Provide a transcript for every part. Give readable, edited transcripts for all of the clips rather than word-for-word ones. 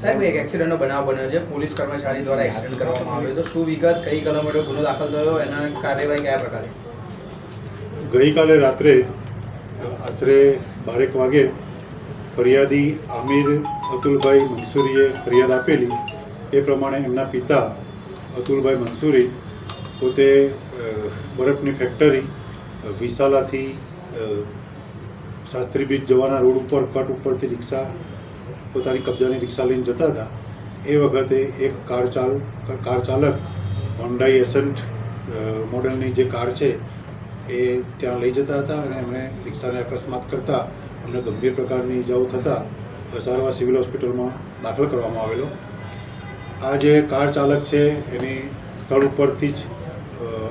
સાહેબ, એક એક્સિડન્ટનો બનાવ બન્યો છે. પોલીસ કર્મચારી દ્વારા એક્સિડન્ટ કરવામાં આવ્યો. તો શું વિગત, કઈ કલમ હેઠળ ગુનો દાખલ થયો, એના કાર્યવાહી કયા પ્રકારે? ગઈકાલે રાત્રે આશરે 12 વાગે ફરિયાદી આમિર અતુલભાઈ મંસૂરીએ ફરિયાદ આપેલી. એ પ્રમાણે એમના પિતા અતુલભાઈ મંસૂરી પોતે બરફની ફેક્ટરી વિસાલાથી શાસ્ત્રી બીચ જવાના રોડ ઉપર કટ ઉપરથી રિક્ષા, પોતાની કબજાની રિક્ષા લઈને જતા હતા. એ વખતે એક કાર ચાલક હોન્ડાઈ એસન્ટ મોડલની જે કાર છે એ ત્યાં લઈ જતા હતા અને એમણે રિક્ષાને અકસ્માત કરતાં એમને ગંભીર પ્રકારની ઇજાઓ થતાં સારવાર સિવિલ હોસ્પિટલમાં દાખલ કરવામાં આવેલો. આ જે કાર ચાલક છે એની સ્થળ ઉપરથી જ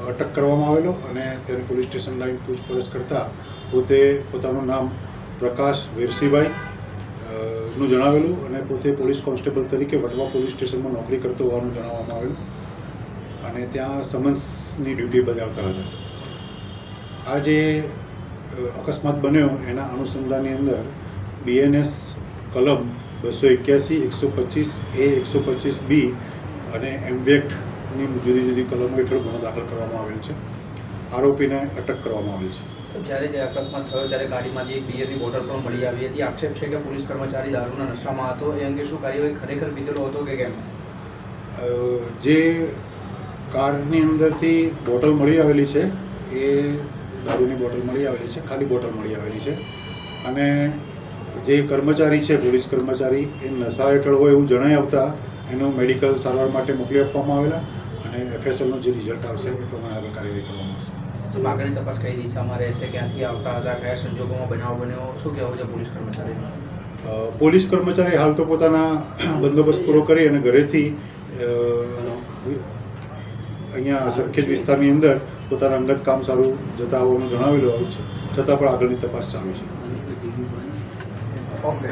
અટક કરવામાં આવેલો અને તેને પોલીસ સ્ટેશન લાવીને પૂછપરછ કરતાં પોતાનું નામ પ્રકાશ વેરસીભાઈ નું જણાવેલું અને પોતે પોલીસ કોન્સ્ટેબલ તરીકે વટવા પોલીસ સ્ટેશનમાં નોકરી કરતો હોવાનું જણાવવામાં આવેલું અને ત્યાં સમન્સની ડ્યુટી બજાવતા હતા. આ જે અકસ્માત બન્યો એના અનુસંધાનની અંદર BNS કલમ 281, 125A, 125B અને એમ્બેક્ટની જુદી જુદી કલમો હેઠળ ગુનો દાખલ કરવામાં આવેલ છે. આરોપીને અટક કરવામાં આવેલ છે. જ્યારે જે અકસ્માત થયો ત્યારે ગાડીમાંથી એક બિયરની બોટલ પણ મળી આવી હતી. આક્ષેપ છે કે પોલીસ કર્મચારી દારૂના નશામાં હતો. એ અંગે શું કાર્યવાહી ખરેખર પીધેલો હતો કે કેમ? જે કારની અંદરથી બોટલ મળી આવેલી છે એ દારૂની બોટલ મળી આવેલી છે, ખાલી બોટલ મળી આવેલી છે અને જે કર્મચારી છે પોલીસ કર્મચારી એ નશા હેઠળ હોય એવું જણાઈ આવતા એનું મેડિકલ સારવાર માટે મોકલી આપવામાં આવેલા અને FSLનું જે રિઝલ્ટ આવશે એ પ્રમાણે આગળ કાર્યવાહી કરવામાં આવશે. આગળની તપાસ કઈ દિશામાં રહેશે, ક્યાંથી આવતા હતા, કયા સંજોગોમાં બનાવ બન્યો, શું કહેવું છે પોલીસ કર્મચારી? પોલીસ કર્મચારી હાલ તો પોતાના બંદોબસ્ત પૂરો કરી અને ઘરેથી અહીંયા સરખેજ વિસ્તારની અંદર પોતાના અંગત કામ સારું જતા હોવાનું જણાવેલું આવ્યું છે, છતાં પણ આગળની તપાસ ચાલુ છે. ઓકે.